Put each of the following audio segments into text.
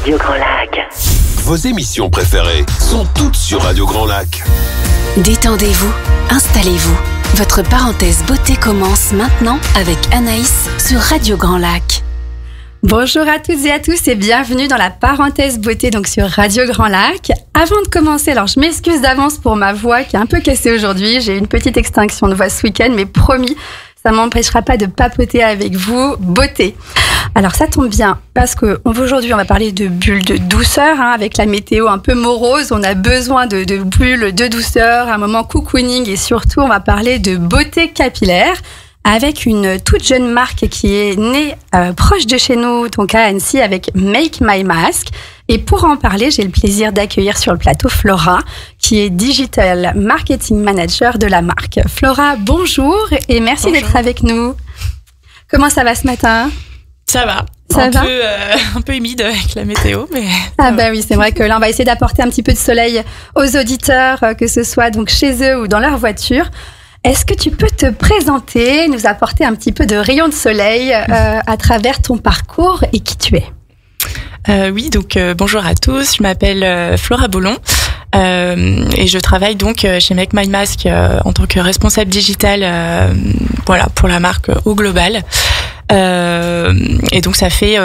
Radio Grand Lac. Vos émissions préférées sont toutes sur Radio Grand Lac. Détendez-vous, installez-vous. Votre parenthèse beauté commence maintenant avec Anaïs sur Radio Grand Lac. Bonjour à toutes et à tous et bienvenue dans la parenthèse beauté donc sur Radio Grand Lac. Avant de commencer, alors je m'excuse d'avance pour ma voix qui est un peu cassée aujourd'hui. J'ai eu une petite extinction de voix ce week-end, mais promis, ça m'empêchera pas de papoter avec vous. Beauté. Alors ça tombe bien parce que aujourd'hui on va parler de bulles de douceur avec la météo un peu morose. On a besoin de bulles de douceur, un moment cocooning et surtout on va parler de beauté capillaire avec une toute jeune marque qui est née proche de chez nous, donc à Annecy, avec Make My Mask. Et pour en parler, j'ai le plaisir d'accueillir sur le plateau Flora, qui est Digital Marketing Manager de la marque. Flora, bonjour et merci d'être avec nous. Comment ça va ce matin ? Ça va. Un peu humide avec la météo, mais... Ah bah oui, c'est vrai que là, on va essayer d'apporter un petit peu de soleil aux auditeurs, que ce soit donc chez eux ou dans leur voiture. Est-ce que tu peux te présenter, nous apporter un petit peu de rayon de soleil à travers ton parcours et qui tu es ? Oui, donc bonjour à tous, je m'appelle Flora Bollon et je travaille donc chez Make My Mask en tant que responsable digital pour la marque au global. Et donc ça fait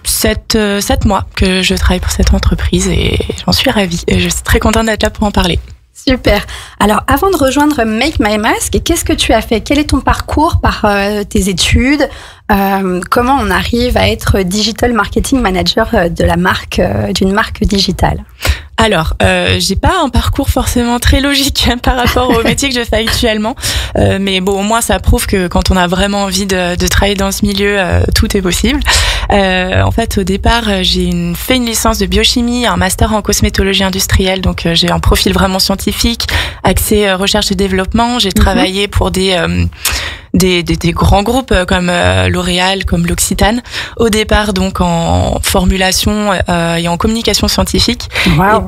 7 mois que je travaille pour cette entreprise et j'en suis ravie et je suis très contente d'être là pour en parler. Super. Alors, avant de rejoindre Make My Mask, qu'est-ce que tu as fait ? Quel est ton parcours par tes études ? Comment on arrive à être Digital Marketing Manager de la marque, d'une marque digitale ? Alors, j'ai pas un parcours forcément très logique par rapport au métier que je fais actuellement, mais bon, au moins ça prouve que quand on a vraiment envie de travailler dans ce milieu, tout est possible. En fait, au départ, j'ai fait une licence de biochimie, un master en cosmétologie industrielle, donc j'ai un profil vraiment scientifique, axé recherche et développement. J'ai travaillé pour des grands groupes comme L'Oréal, comme l'Occitane, au départ donc en formulation et en communication scientifique. Wow.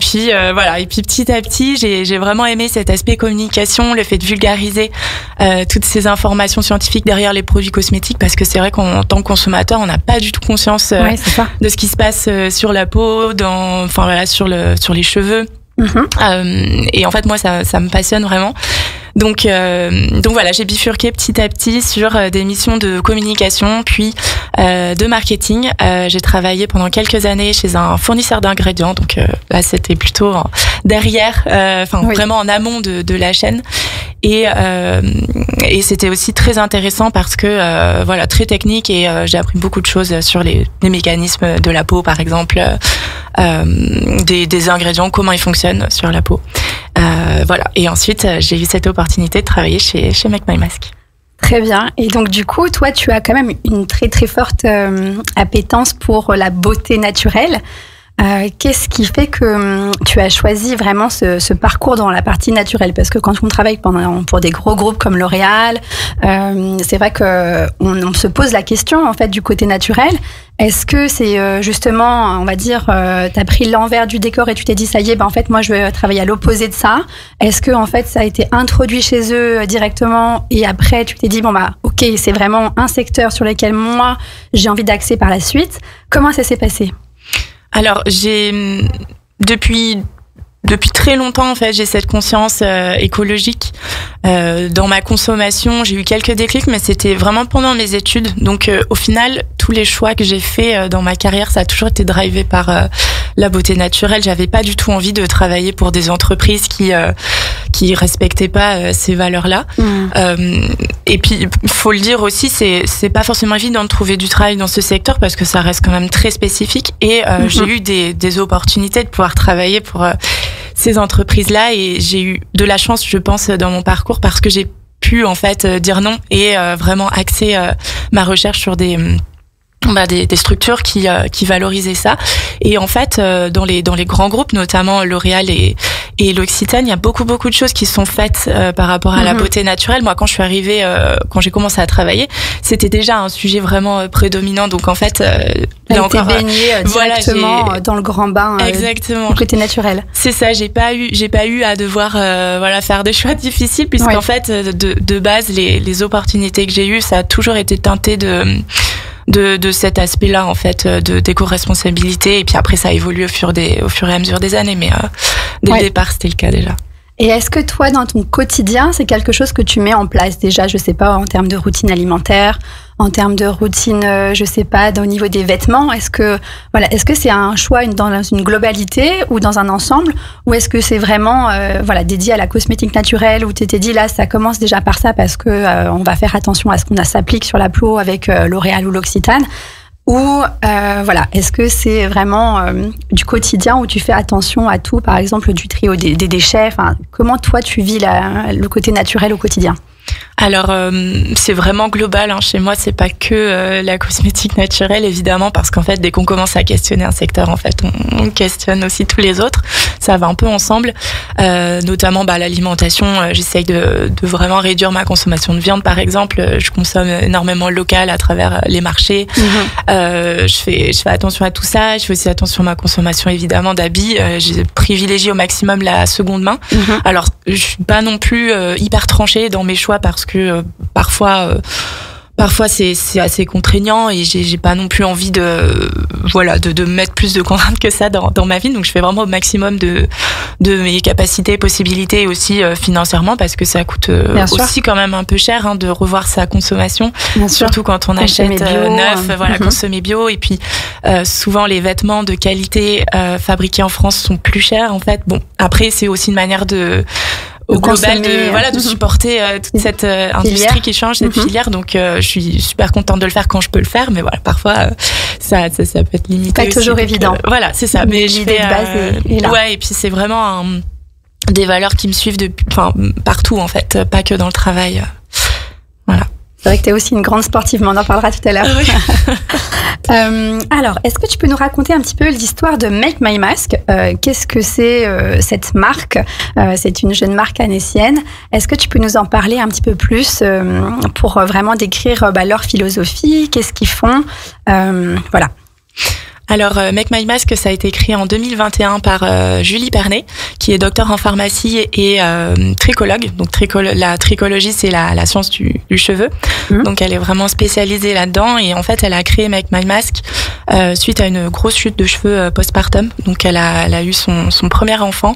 Et puis petit à petit, j'ai vraiment aimé cet aspect communication, le fait de vulgariser toutes ces informations scientifiques derrière les produits cosmétiques, parce que c'est vrai qu'en tant que consommateur, on n'a pas du tout conscience de ce qui se passe sur la peau, sur les cheveux. Et en fait, moi, ça me passionne vraiment. Donc voilà, j'ai bifurqué petit à petit sur des missions de communication, puis de marketing. J'ai travaillé pendant quelques années chez un fournisseur d'ingrédients, donc là c'était plutôt derrière, vraiment en amont de la chaîne. Et c'était aussi très intéressant parce que très technique et j'ai appris beaucoup de choses sur les mécanismes de la peau, par exemple, des ingrédients, comment ils fonctionnent sur la peau. Et ensuite j'ai eu cette opportunité de travailler chez Make My Mask. Très bien. Et donc du coup, toi, tu as quand même une très très forte appétence pour la beauté naturelle. Qu'est-ce qui fait que tu as choisi vraiment ce parcours dans la partie naturelle ? Parce que quand on travaille pour des gros groupes comme L'Oréal, c'est vrai qu'on se pose la question en fait du côté naturel. Est-ce que c'est justement, on va dire, t'as pris l'envers du décor et tu t'es dit ça y est, en fait moi je vais travailler à l'opposé de ça. Est-ce que en fait ça a été introduit chez eux directement et après tu t'es dit ok, c'est vraiment un secteur sur lequel moi j'ai envie d'axer par la suite. Comment ça s'est passé ? Alors, depuis très longtemps, en fait, j'ai cette conscience écologique dans ma consommation. J'ai eu quelques déclics, mais c'était vraiment pendant mes études. Donc, au final, tous les choix que j'ai faits dans ma carrière, ça a toujours été drivé par la beauté naturelle. J'avais pas du tout envie de travailler pour des entreprises qui respectaient pas ces valeurs-là. Et puis, faut le dire aussi, c'est pas forcément évident de trouver du travail dans ce secteur parce que ça reste quand même très spécifique. Et j'ai eu des opportunités de pouvoir travailler pour ces entreprises-là et j'ai eu de la chance, je pense, dans mon parcours parce que j'ai pu en fait dire non et vraiment axer ma recherche sur des structures qui valorisaient ça. Et en fait, dans les grands groupes, notamment L'Oréal et l'Occitane, il y a beaucoup de choses qui sont faites par rapport à la beauté naturelle. Moi, quand je suis arrivée, quand j'ai commencé à travailler, c'était déjà un sujet vraiment prédominant. Donc en fait, là encore, baignée directement dans le grand bain. Exactement. Du côté naturel. C'est ça. J'ai pas eu à devoir faire des choix difficiles puisqu'en fait, de base, les opportunités que j'ai eues, ça a toujours été teinté de cet aspect-là en fait d'éco-responsabilité. Et puis après ça évolue au fur et à mesure des années, mais dès le départ c'était le cas déjà. Et est-ce que toi, dans ton quotidien, c'est quelque chose que tu mets en place déjà, je sais pas, en termes de routine alimentaire, en termes de routine, je sais pas, au niveau des vêtements, est-ce que c'est un choix dans une globalité ou dans un ensemble, ou est-ce que c'est vraiment dédié à la cosmétique naturelle, où tu t'es dit là, ça commence déjà par ça parce que on va faire attention à ce qu'on s'applique sur la peau avec L'Oréal ou l'Occitane, ou est-ce que c'est vraiment du quotidien où tu fais attention à tout, par exemple du tri des déchets, comment toi tu vis le côté naturel au quotidien? Alors c'est vraiment global, hein. Chez moi c'est pas que la cosmétique naturelle évidemment, parce qu'en fait dès qu'on commence à questionner un secteur, en fait on questionne aussi tous les autres, ça va un peu ensemble, notamment l'alimentation. J'essaye de vraiment réduire ma consommation de viande par exemple. Je consomme énormément local à travers les marchés. Je fais attention à tout ça. Je fais aussi attention à ma consommation évidemment d'habits. J'ai privilégié au maximum la seconde main. Alors je suis pas non plus hyper tranchée dans mes choix, parce que parfois c'est assez contraignant et j'ai pas non plus envie de mettre plus de contraintes que ça dans ma vie. Donc je fais vraiment au maximum de mes capacités, possibilités, et aussi financièrement, parce que ça coûte aussi quand même un peu cher de revoir sa consommation, surtout quand on achète neuf, consommer bio. Et puis souvent les vêtements de qualité fabriqués en France sont plus chers en fait. Bon, après c'est aussi une manière au global de supporter toute cette industrie qui change, cette filière. Donc je suis super contente de le faire quand je peux le faire, mais voilà, parfois ça peut être limité. Pas toujours évident. Voilà, c'est ça. Mais l'idée de base est là. Ouais, et puis c'est vraiment des valeurs qui me suivent partout en fait, pas que dans le travail. Voilà. C'est vrai que tu es aussi une grande sportive, mais on en parlera tout à l'heure. Oui. Alors, est-ce que tu peux nous raconter un petit peu l'histoire de Make My Mask? Qu'est-ce que c'est cette marque? C'est une jeune marque annécienne. Est-ce que tu peux nous en parler un petit peu plus pour vraiment décrire leur philosophie? Qu'est-ce qu'ils font? Voilà. Alors, Make My Mask, ça a été créé en 2021 par Julie Pernet, qui est docteur en pharmacie et tricologue. Donc, la tricologie, c'est la science du cheveu. Donc, elle est vraiment spécialisée là-dedans. Et en fait, elle a créé Make My Mask suite à une grosse chute de cheveux postpartum. Donc, elle a eu son premier enfant,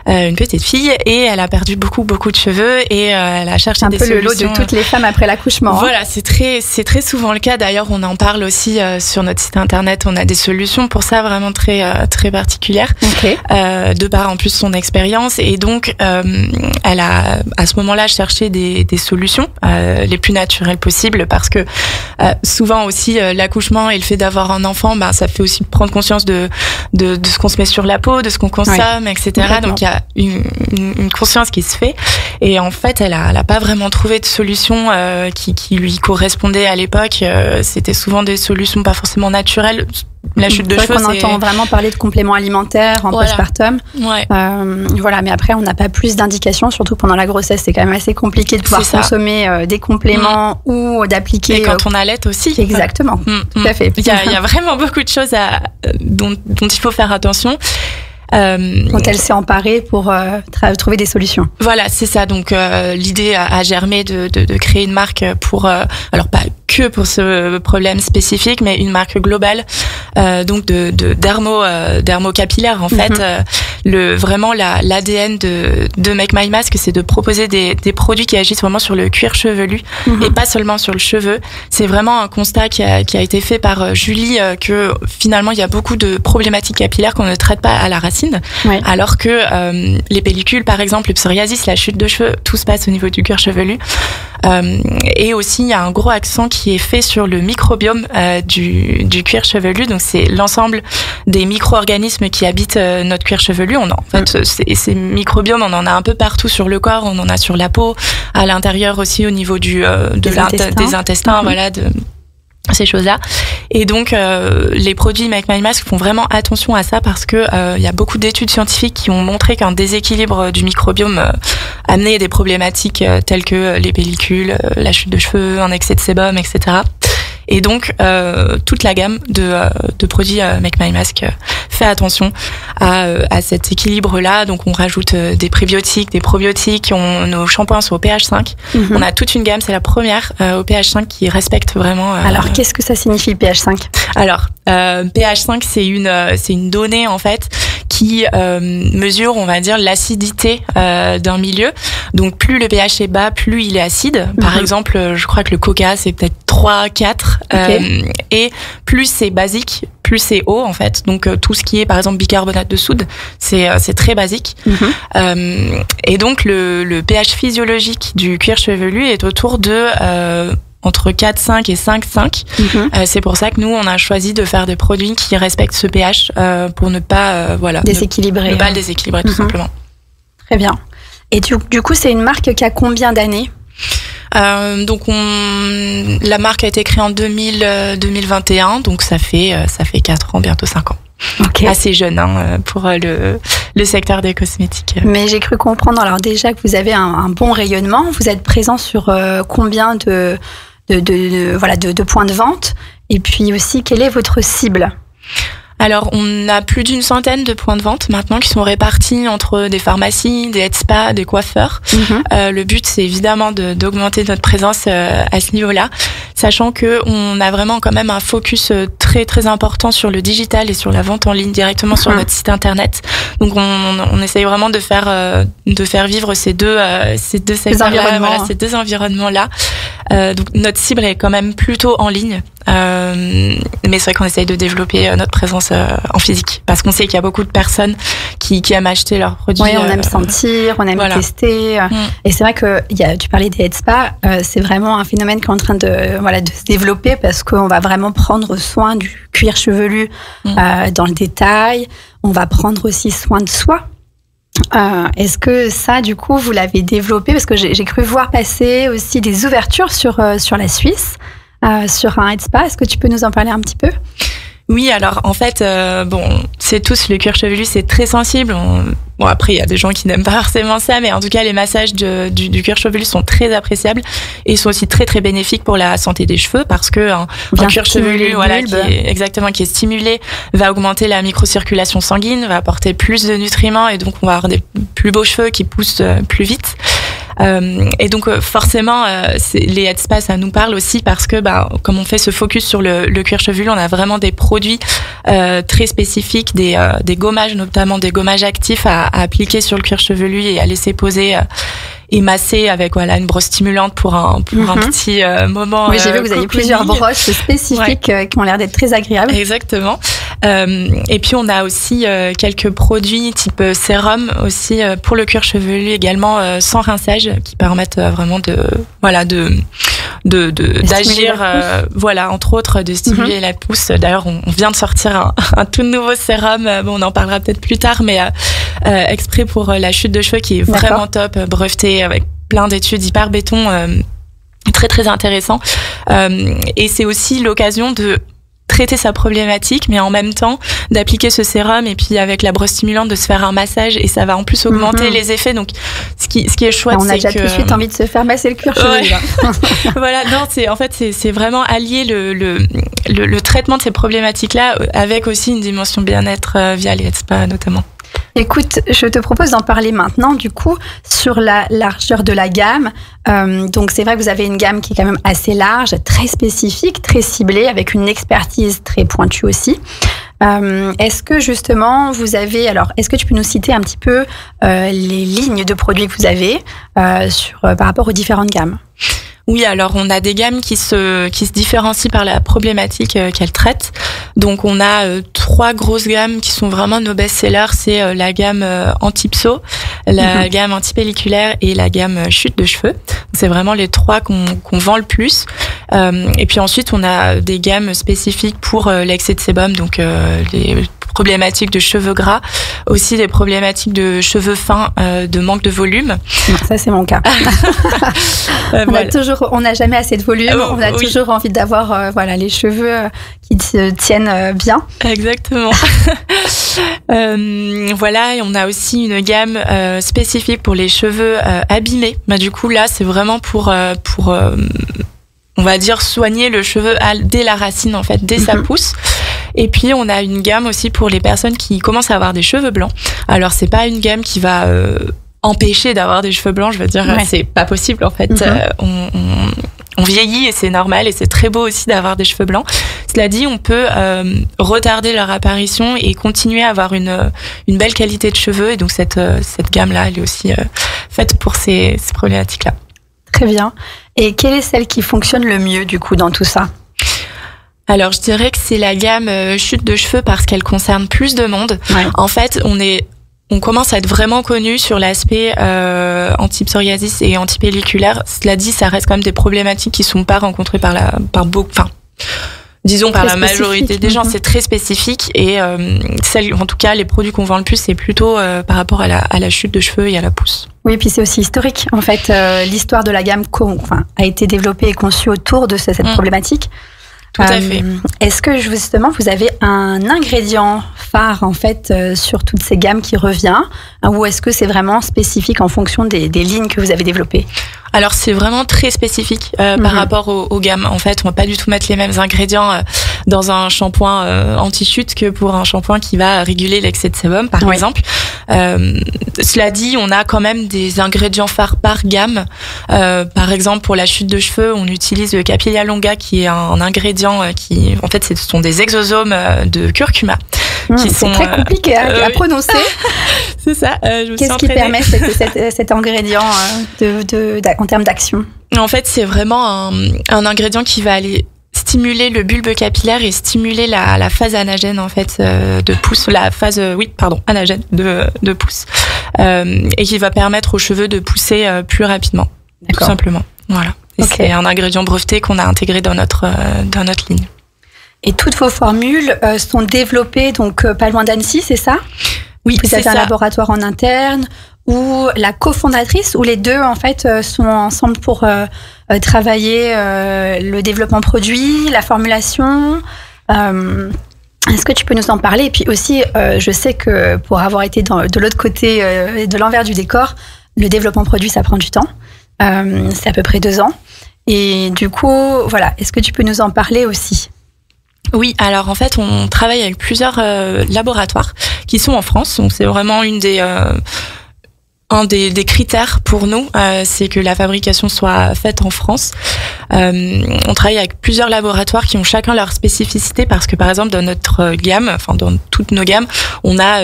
une petite fille, et elle a perdu beaucoup de cheveux. Et elle a cherché des solutions. Un peu le lot de toutes les femmes après l'accouchement. Voilà, c'est très souvent le cas. D'ailleurs, on en parle aussi sur notre site internet. On a des solutions pour ça vraiment très particulière, de par en plus son expérience. Et donc elle a à ce moment-là cherché des solutions les plus naturelles possibles, parce que souvent aussi l'accouchement et le fait d'avoir un enfant, ça fait aussi prendre conscience de ce qu'on se met sur la peau, de ce qu'on consomme, etc. Donc il y a une conscience qui se fait, et en fait elle a pas vraiment trouvé de solution qui lui correspondait à l'époque. C'était souvent des solutions pas forcément naturelles. La chute de cheveux, on entend vraiment parler de compléments alimentaires en postpartum. Mais après on n'a pas plus d'indications, surtout pendant la grossesse. C'est quand même assez compliqué de pouvoir consommer des compléments ou d'appliquer. Et quand on allait aussi. Exactement, tout à fait. Il y a vraiment beaucoup de choses dont il faut faire attention. Dont elle s'est emparée pour trouver des solutions. Voilà, c'est ça. Donc l'idée a germé de créer une marque pour alors pas que pour ce problème spécifique, mais une marque globale, donc de dermo capillaire en fait. Vraiment l'ADN de Make My Mask, c'est de proposer des produits qui agissent vraiment sur le cuir chevelu et pas seulement sur le cheveu. C'est vraiment un constat qui a été fait par Julie, que finalement il y a beaucoup de problématiques capillaires qu'on ne traite pas à la racine, alors que les pellicules par exemple, le psoriasis, la chute de cheveux, tout se passe au niveau du cuir chevelu. Et aussi il y a un gros accent qui est fait sur le microbiome du cuir chevelu. Donc c'est l'ensemble des micro-organismes qui habitent notre cuir chevelu. En fait, ces microbiomes, on en a un peu partout sur le corps. On en a sur la peau, à l'intérieur aussi au niveau des intestins, ces choses-là. Et donc les produits Make My Mask font vraiment attention à ça, parce que il y a beaucoup d'études scientifiques qui ont montré qu'un déséquilibre du microbiome amenait des problématiques telles que les pellicules, la chute de cheveux, un excès de sébum, etc. Et donc toute la gamme de produits Make My Mask fait attention à cet équilibre-là. Donc on rajoute des prébiotiques, des probiotiques. Nos shampoings sont au pH 5. On a toute une gamme, c'est la première au pH 5 qui respecte vraiment. Alors qu'est-ce que ça signifie pH 5 ? Alors pH 5 c'est une donnée en fait qui mesure, on va dire, l'acidité d'un milieu. Donc plus le pH est bas, plus il est acide. Par exemple, je crois que le Coca c'est peut-être 3, 4 et plus c'est basique, plus c'est eau en fait. Donc tout ce qui est par exemple bicarbonate de soude, c'est très basique. Et donc le pH physiologique du cuir chevelu est autour de entre 4,5 et 5,5. C'est pour ça que nous, on a choisi de faire des produits qui respectent ce pH pour ne pas déséquilibrer. Ne pas le déséquilibrer tout simplement. Très bien. Et du coup, c'est une marque qui a combien d'années ? Donc la marque a été créée en 2021, donc ça fait 4 ans, bientôt 5 ans. Okay. Assez jeune pour le secteur des cosmétiques. Mais j'ai cru comprendre alors déjà que vous avez un bon rayonnement. Vous êtes présent sur combien de points de vente, et puis aussi quelle est votre cible ? Alors, on a plus d'une centaine de points de vente maintenant qui sont répartis entre des pharmacies, des head-spas, des coiffeurs. Le but, c'est évidemment d'augmenter notre présence à ce niveau-là, sachant que on a vraiment quand même un focus très très important sur le digital et sur la vente en ligne directement sur notre site internet. Donc, on essaye vraiment de faire vivre ces deux secteurs-là, ces deux environnements-là. Donc, notre cible est quand même plutôt en ligne. Mais c'est vrai qu'on essaye de développer notre présence en physique parce qu'on sait qu'il y a beaucoup de personnes qui aiment acheter leurs produits. Oui, on aime sentir, on aime tester. Et c'est vrai que tu parlais des head spa, c'est vraiment un phénomène qui est en train de se développer parce qu'on va vraiment prendre soin du cuir chevelu dans le détail. On va prendre aussi soin de soi. Est-ce que ça, du coup, vous l'avez développé ? Parce que j'ai cru voir passer aussi des ouvertures sur la Suisse. Sur un head spa, est-ce que tu peux nous en parler un petit peu ? Oui, alors en fait, c'est tous le cuir chevelu, c'est très sensible. Bon, après, il y a des gens qui n'aiment pas forcément ça, mais en tout cas, les massages du cuir chevelu sont très appréciables et sont aussi très très bénéfiques pour la santé des cheveux parce que un cuir chevelu, qui est stimulé, va augmenter la microcirculation sanguine, va apporter plus de nutriments et donc on va avoir des plus beaux cheveux qui poussent plus vite. Et donc forcément les head spa ça nous parle aussi parce que comme on fait ce focus sur le cuir chevelu, on a vraiment des produits très spécifiques, des gommages, notamment des gommages actifs à appliquer sur le cuir chevelu et à laisser poser et masser avec une brosse stimulante pour un petit moment. Oui, j'ai vu que vous avez plusieurs brosses spécifiques qui ont l'air d'être très agréables. Exactement. Et puis on a aussi quelques produits type sérum aussi pour le cuir chevelu également sans rinçage qui permettent vraiment d'agir entre autres de stimuler la pousse. D'ailleurs on vient de sortir un tout nouveau sérum, on en parlera peut-être plus tard, mais exprès pour la chute de cheveux qui est vraiment top, breveté avec plein d'études hyper béton, très très intéressant, et c'est aussi l'occasion de traiter sa problématique, mais en même temps d'appliquer ce sérum et puis avec la brosse stimulante de se faire un massage et ça va en plus augmenter les effets. Donc ce qui est chouette, on a déjà tout de suite envie de se faire masser le cuir chevelu. Voilà, non, c'est vraiment allier le traitement de ces problématiques-là avec aussi une dimension bien-être via les head spa notamment. Écoute, je te propose d'en parler maintenant, du coup, sur la largeur de la gamme. Donc, c'est vrai que vous avez une gamme qui est quand même assez large, très spécifique, très ciblée, avec une expertise très pointue aussi. Est-ce que justement, est-ce que tu peux nous citer un petit peu les lignes de produits que vous avez par rapport aux différentes gammes ? Oui, alors on a des gammes qui se différencient par la problématique qu'elles traitent. Donc on a 3 grosses gammes qui sont vraiment nos best-sellers. C'est la gamme anti-pso, la gamme anti-pelliculaire et la gamme chute de cheveux. C'est vraiment les 3 qu'on vend le plus. Et puis ensuite on a des gammes spécifiques pour l'excès de sébum, donc les problématiques de cheveux gras, aussi des problématiques de cheveux fins, de manque de volume. Ça, c'est mon cas. On n'a jamais assez de volume. On a toujours envie d'avoir les cheveux qui se tiennent bien. Exactement. Et on a aussi une gamme spécifique pour les cheveux abîmés. Du coup, là, c'est vraiment pour on va dire soigner le cheveu dès la racine, en fait, dès sa pousse. Et puis on a une gamme aussi pour les personnes qui commencent à avoir des cheveux blancs. Alors c'est pas une gamme qui va empêcher d'avoir des cheveux blancs, je veux dire, c'est pas possible en fait. On vieillit et c'est normal et c'est très beau aussi d'avoir des cheveux blancs. Cela dit, on peut retarder leur apparition et continuer à avoir une belle qualité de cheveux. Et donc cette gamme-là, elle est aussi faite pour ces problématiques-là. Très bien. Et quelle est celle qui fonctionne le mieux du coup dans tout ça ? Alors je dirais que c'est la gamme chute de cheveux parce qu'elle concerne plus de monde. Ouais. En fait, on commence à être vraiment connu sur l'aspect anti-psoriasis et anti-pelliculaire. Cela dit, ça reste quand même des problématiques qui sont pas rencontrées par la majorité des gens. C'est très spécifique et en tout cas, les produits qu'on vend le plus, c'est plutôt par rapport à la chute de cheveux et à la pousse. Oui, puis c'est aussi historique. En fait, l'histoire de la gamme a été développée et conçue autour de cette problématique. Tout à fait. Est-ce que justement vous avez un ingrédient phare en fait sur toutes ces gammes qui revient, ou est-ce que c'est vraiment spécifique en fonction des lignes que vous avez développées ? Alors c'est vraiment très spécifique par rapport aux gammes. En fait, on va pas du tout mettre les mêmes ingrédients dans un shampoing anti-chute que pour un shampoing qui va réguler l'excès de sébum, par exemple. Cela dit, on a quand même des ingrédients phares par gamme. Par exemple, pour la chute de cheveux, on utilise le Capilia longa, qui est un ingrédient qui, en fait, ce sont des exosomes de curcuma. C'est très compliqué à prononcer. C'est ça. Qu'est-ce qui permet cet ingrédient en termes d'action ? En fait, c'est vraiment un ingrédient qui va aller stimuler le bulbe capillaire et stimuler la phase anagène en fait de pousse, anagène de pousse, et qui va permettre aux cheveux de pousser plus rapidement. D'accord. Tout simplement. Voilà. Et c'est un ingrédient breveté qu'on a intégré dans notre ligne. Et toutes vos formules sont développées donc pas loin d'Annecy, c'est ça ? Oui, vous avez un laboratoire en interne ou la cofondatrice, ou les deux en fait sont ensemble pour travailler le développement produit, la formulation. Est-ce que tu peux nous en parler ? Et puis aussi, je sais que pour avoir été de l'autre côté, de l'envers du décor, le développement produit, ça prend du temps. C'est à peu près 2 ans. Et du coup, voilà, est-ce que tu peux nous en parler aussi ? Oui, alors en fait, on travaille avec plusieurs laboratoires qui sont en France. Donc c'est vraiment un des critères pour nous, c'est que la fabrication soit faite en France. On travaille avec plusieurs laboratoires qui ont chacun leur spécificité parce que par exemple dans notre gamme, enfin dans toutes nos gammes, on a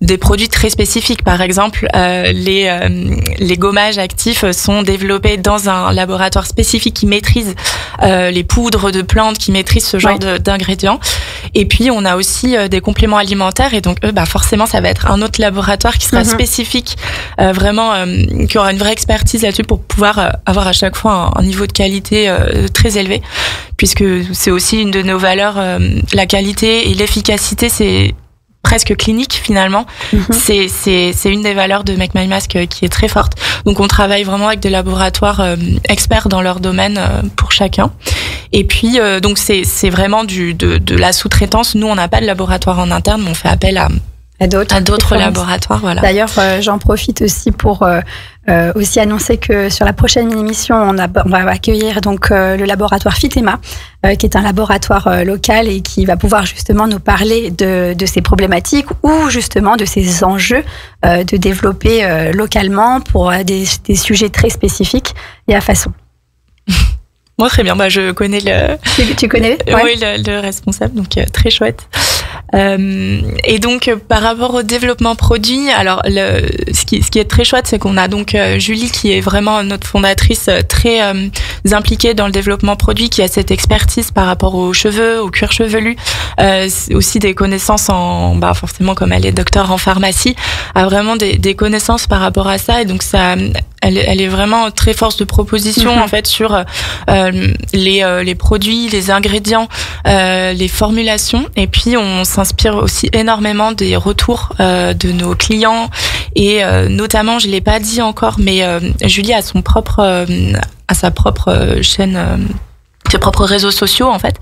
des produits très spécifiques. Par exemple, les gommages actifs sont développés dans un laboratoire spécifique qui maîtrise les poudres de plantes, qui maîtrise ce genre d'ingrédients. Et puis on a aussi des compléments alimentaires et donc forcément ça va être un autre laboratoire qui sera spécifique, vraiment qui aura une vraie expertise là-dessus pour pouvoir avoir à chaque fois un niveau de qualité très élevé, puisque c'est aussi une de nos valeurs, la qualité et l'efficacité, c'est presque clinique finalement. C'est une des valeurs de Make My Mask qui est très forte. Donc on travaille vraiment avec des laboratoires experts dans leur domaine pour chacun. Et puis donc c'est vraiment de la sous-traitance. Nous on n'a pas de laboratoire en interne, mais on fait appel à d'autres laboratoires. Voilà. D'ailleurs, j'en profite aussi pour aussi annoncer que sur la prochaine émission, on va accueillir donc le laboratoire Fitema, qui est un laboratoire local et qui va pouvoir justement nous parler de ces problématiques ou justement de ces enjeux de développer localement pour des sujets très spécifiques et à façon. Moi, très bien. Je connais Tu connais ? Oui, le responsable, donc très chouette. Et donc, par rapport au développement produit, alors ce qui est très chouette, c'est qu'on a donc Julie qui est vraiment notre fondatrice, très impliquée dans le développement produit, qui a cette expertise par rapport aux cheveux, au cuir chevelu, aussi des connaissances forcément comme elle est docteur en pharmacie, a vraiment des connaissances par rapport à ça, et donc ça. Elle est vraiment très force de proposition en fait sur les produits, les ingrédients, les formulations, et puis on s'inspire aussi énormément des retours de nos clients et notamment, je l'ai pas dit encore, mais Julie a sa propre chaîne. Ses propres réseaux sociaux en fait.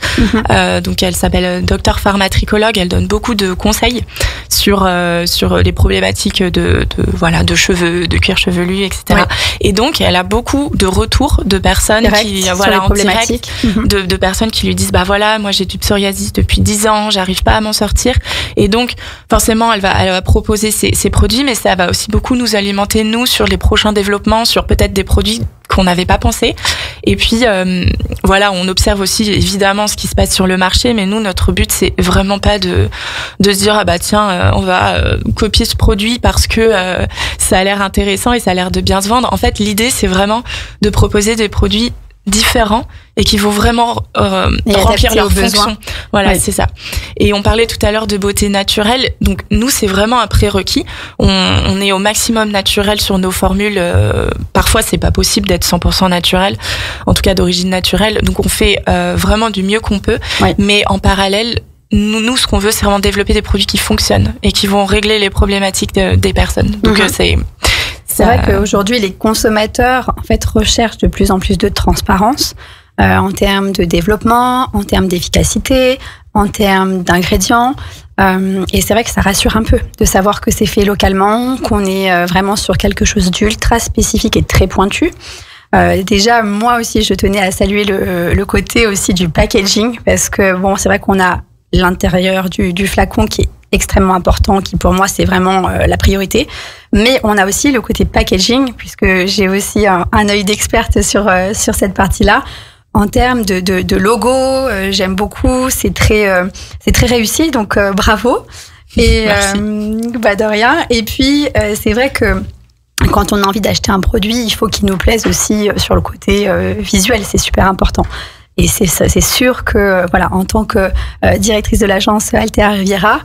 Donc elle s'appelle Docteur Pharmatricologue, elle donne beaucoup de conseils sur les problématiques de cheveux, de cuir chevelu, etc. Ouais. Et donc elle a beaucoup de retours de personnes qui en direct, de personnes qui lui disent voilà, moi j'ai du psoriasis depuis 10 ans, j'arrive pas à m'en sortir. Et donc forcément elle va proposer ces produits, mais ça va aussi beaucoup nous alimenter nous sur les prochains développements, sur peut-être des produits qu'on n'avait pas pensé. Et puis on observe aussi évidemment ce qui se passe sur le marché, mais nous notre but c'est vraiment pas de se dire on va copier ce produit parce que ça a l'air intéressant et ça a l'air de bien se vendre. En fait, l'idée c'est vraiment de proposer des produits différents et qui vont vraiment remplir leurs fonctions. Voilà, c'est ça. Et on parlait tout à l'heure de beauté naturelle. Donc nous, c'est vraiment un prérequis. On est au maximum naturel sur nos formules. Parfois, c'est pas possible d'être 100% naturel, en tout cas d'origine naturelle. Donc on fait vraiment du mieux qu'on peut. Ouais. Mais en parallèle, nous, ce qu'on veut, c'est vraiment développer des produits qui fonctionnent et qui vont régler les problématiques des personnes. Donc c'est vrai qu'aujourd'hui, les consommateurs en fait recherchent de plus en plus de transparence en termes de développement, en termes d'efficacité, en termes d'ingrédients. Et c'est vrai que ça rassure un peu de savoir que c'est fait localement, qu'on est vraiment sur quelque chose d'ultra spécifique et très pointu. Déjà, moi aussi, je tenais à saluer le côté aussi du packaging parce que c'est vrai qu'on a l'intérieur du flacon qui est extrêmement important, qui pour moi c'est vraiment la priorité. Mais on a aussi le côté packaging, puisque j'ai aussi un œil d'experte sur cette partie-là. En termes de logo, j'aime beaucoup, c'est très réussi, donc bravo. Et de rien. Et puis c'est vrai que quand on a envie d'acheter un produit, il faut qu'il nous plaise aussi sur le côté visuel, c'est super important. Et c'est sûr que en tant que directrice de l'agence Altera Riviera,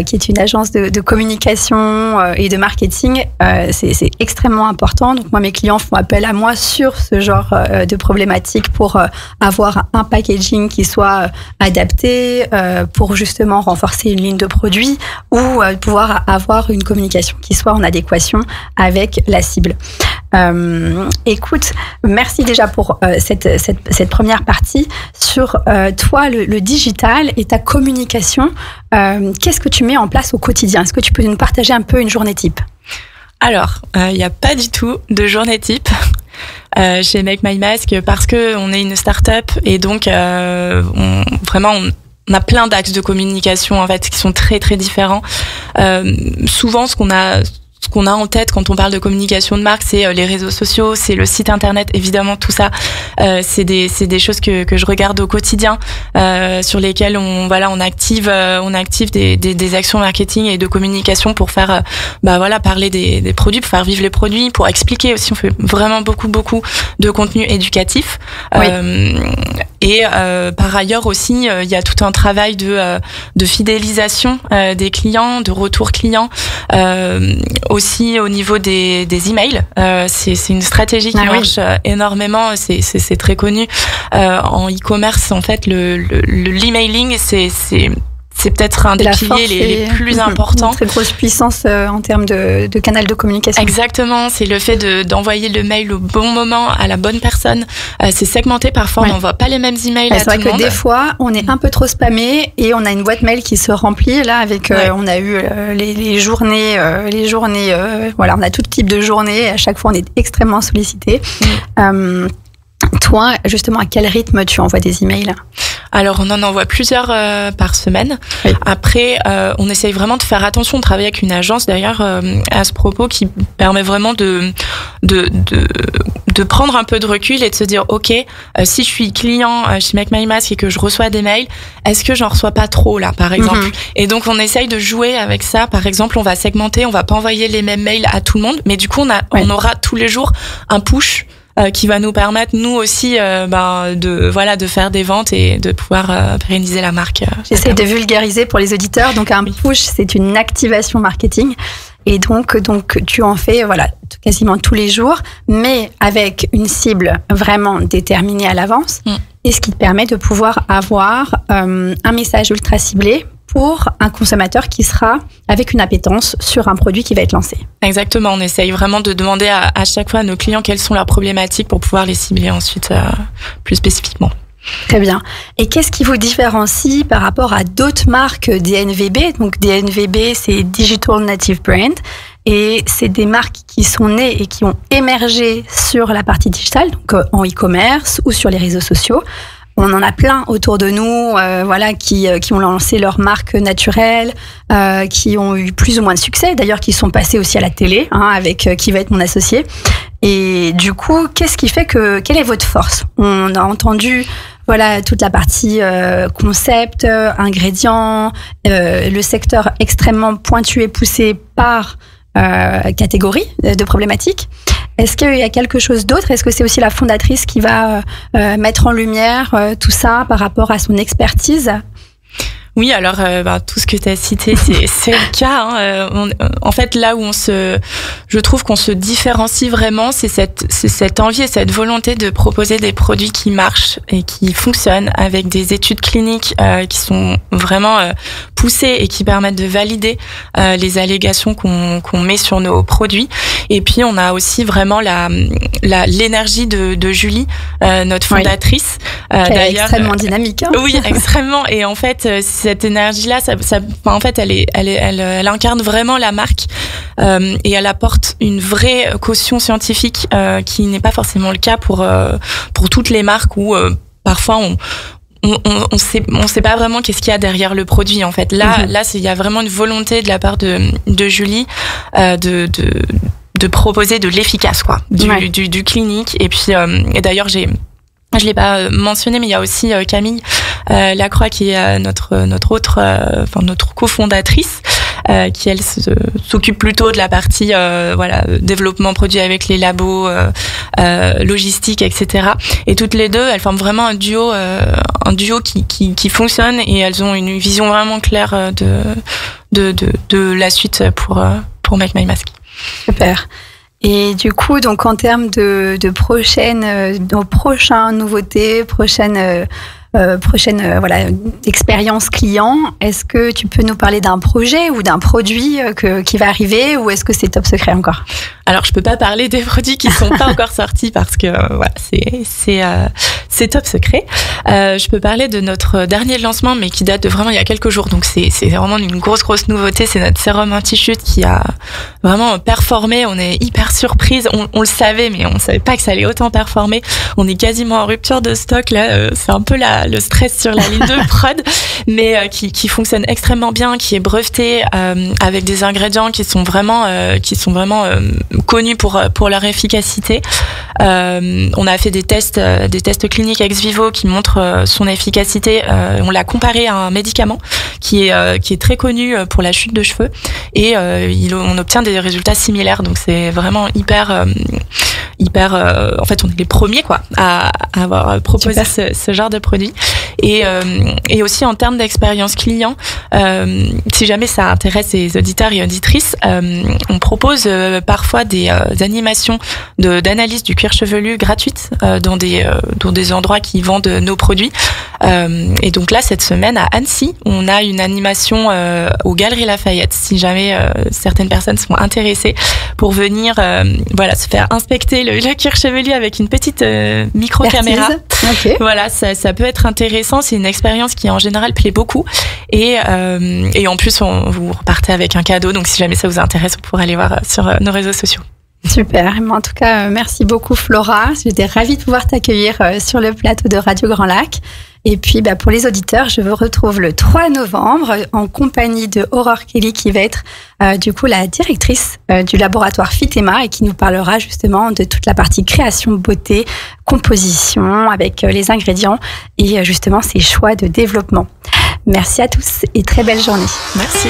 qui est une agence de communication et de marketing, c'est extrêmement important. Donc moi, mes clients font appel à moi sur ce genre de problématiques pour avoir un packaging qui soit adapté, pour justement renforcer une ligne de produits ou pouvoir avoir une communication qui soit en adéquation avec la cible. Écoute, merci déjà pour cette première partie sur toi, le digital et ta communication. Qu'est-ce que tu mets en place au quotidien? Est-ce que tu peux nous partager un peu une journée type? Alors, il n'y a pas du tout de journée type chez Make My Mask parce que on est une start-up et donc on a plein d'axes de communication en fait qui sont très très différents. Souvent, ce qu'on a en tête quand on parle de communication de marque, c'est les réseaux sociaux, c'est le site internet, évidemment tout ça, c'est des choses que je regarde au quotidien, sur lesquelles on active des actions marketing et de communication pour faire parler des produits, pour faire vivre les produits, pour expliquer aussi. On fait vraiment beaucoup de contenu éducatif. Oui. Et par ailleurs aussi, il y a tout un travail de fidélisation des clients, de retour client. Aussi au niveau des emails, c'est une stratégie qui marche énormément, c'est très connu en e-commerce. En fait, l'emailing, c'est peut-être un des piliers les plus importants. Une très grosse puissance en termes de canal de communication. Exactement, c'est le fait d'envoyer le mail au bon moment à la bonne personne. C'est segmenté, parfois on n'envoie pas les mêmes emails à tout le monde. C'est vrai que des fois, on est un peu trop spammé et on a une boîte mail qui se remplit. Là, avec on a eu les journées, on a tout type de journées. À chaque fois, on est extrêmement sollicité. Toi, justement, à quel rythme tu envoies des emails? Alors, on en envoie plusieurs par semaine. Oui. Après, on essaye vraiment de faire attention. On travaille avec une agence, d'ailleurs, à ce propos, qui permet vraiment de prendre un peu de recul et de se dire, OK, si je suis client chez Make My Mask et que je reçois des mails, est-ce que j'en reçois pas trop, là, par exemple? Et donc, on essaye de jouer avec ça. Par exemple, on va segmenter, on va pas envoyer les mêmes mails à tout le monde, mais du coup, on aura tous les jours un push qui va nous permettre nous aussi de faire des ventes et de pouvoir pérenniser la marque. J'essaie de vulgariser pour les auditeurs. Donc un push, c'est une activation marketing et donc tu en fais quasiment tous les jours, mais avec une cible vraiment déterminée à l'avance et ce qui te permet de pouvoir avoir un message ultra ciblé pour un consommateur qui sera avec une appétence sur un produit qui va être lancé. Exactement, on essaye vraiment de demander à chaque fois à nos clients quelles sont leurs problématiques pour pouvoir les cibler ensuite plus spécifiquement. Très bien. Et qu'est-ce qui vous différencie par rapport à d'autres marques DNVB? Donc DNVB, c'est Digital Native Brand. Et c'est des marques qui sont nées et qui ont émergé sur la partie digitale, donc en e-commerce ou sur les réseaux sociaux. On en a plein autour de nous, qui ont lancé leur marque naturelle, qui ont eu plus ou moins de succès, d'ailleurs qui sont passés aussi à la télé, avec qui va être mon associé. Et du coup, qu'est-ce qui fait quelle est votre force? On a entendu toute la partie concept, ingrédients, le secteur extrêmement pointu et poussé par catégorie de problématiques. Est-ce qu'il y a quelque chose d'autre? Est-ce que c'est aussi la fondatrice qui va mettre en lumière tout ça par rapport à son expertise? Oui, alors tout ce que tu as cité, c'est le cas. En fait, là où je trouve qu'on se différencie vraiment, c'est cette envie et cette volonté de proposer des produits qui marchent et qui fonctionnent avec des études cliniques qui sont vraiment poussées et qui permettent de valider les allégations qu'on met sur nos produits. Et puis, on a aussi vraiment l'énergie de Julie, notre fondatrice. Elle est extrêmement dynamique. Oui, extrêmement. Et en fait, cette énergie-là, en fait, elle incarne vraiment la marque et elle apporte une vraie caution scientifique qui n'est pas forcément le cas pour toutes les marques où parfois on sait pas vraiment qu'est-ce qu'il y a derrière le produit. En fait, là, il y a vraiment une volonté de la part de Julie de proposer de l'efficace, quoi, du clinique. Et puis, et d'ailleurs, je l'ai pas mentionné, mais il y a aussi Camille Lacroix qui est notre cofondatrice, qui elle s'occupe plutôt de la partie développement produit avec les labos, logistique, etc. Et toutes les deux, elles forment vraiment un duo qui fonctionne et elles ont une vision vraiment claire de la suite pour Make My Mask. Super. Et du coup, donc en termes de prochaines nouveautés, prochaines expérience client, est-ce que tu peux nous parler d'un projet ou d'un produit qui va arriver, ou est-ce que c'est top secret encore? Alors, je peux pas parler des produits qui sont pas encore sortis parce que c'est top secret. Je peux parler de notre dernier lancement, mais qui date de vraiment il y a quelques jours. Donc c'est vraiment une grosse nouveauté. C'est notre sérum anti-chute qui a vraiment performé. On est hyper surprise. On le savait, mais on savait pas que ça allait autant performer. On est quasiment en rupture de stock là. C'est un peu le stress sur la ligne de prod, mais qui fonctionne extrêmement bien, qui est breveté avec des ingrédients qui sont vraiment connus pour leur efficacité. On a fait des tests cliniques ex vivo qui montrent son efficacité. On l'a comparé à un médicament qui est très connu pour la chute de cheveux, et on obtient des résultats similaires. Donc c'est vraiment hyper en fait, on est les premiers à avoir proposé ce genre de produit. Et aussi en termes d'expérience client, si jamais ça intéresse les auditeurs et auditrices, on propose parfois des animations d'analyse du cuir chevelu gratuites dans des endroits qui vendent nos produits. Et donc là, cette semaine à Annecy, on a une animation aux Galeries Lafayette. Si jamais certaines personnes sont intéressées pour venir, se faire inspecter le cuir chevelu avec une petite micro-caméra. Okay. Voilà, ça peut être intéressant. C'est une expérience qui en général plaît beaucoup. Et en plus, vous repartez avec un cadeau. Donc si jamais ça vous intéresse, vous pourrez aller voir sur nos réseaux sociaux. Super. En tout cas, merci beaucoup Flora. J'étais ravie de pouvoir t'accueillir sur le plateau de Radio Grand Lac. Et puis, pour les auditeurs, je vous retrouve le 3 novembre en compagnie de Aurore Kelly, qui va être du coup la directrice du laboratoire Fitema et qui nous parlera justement de toute la partie création, beauté, composition avec les ingrédients et justement ses choix de développement. Merci à tous et très belle journée. Merci.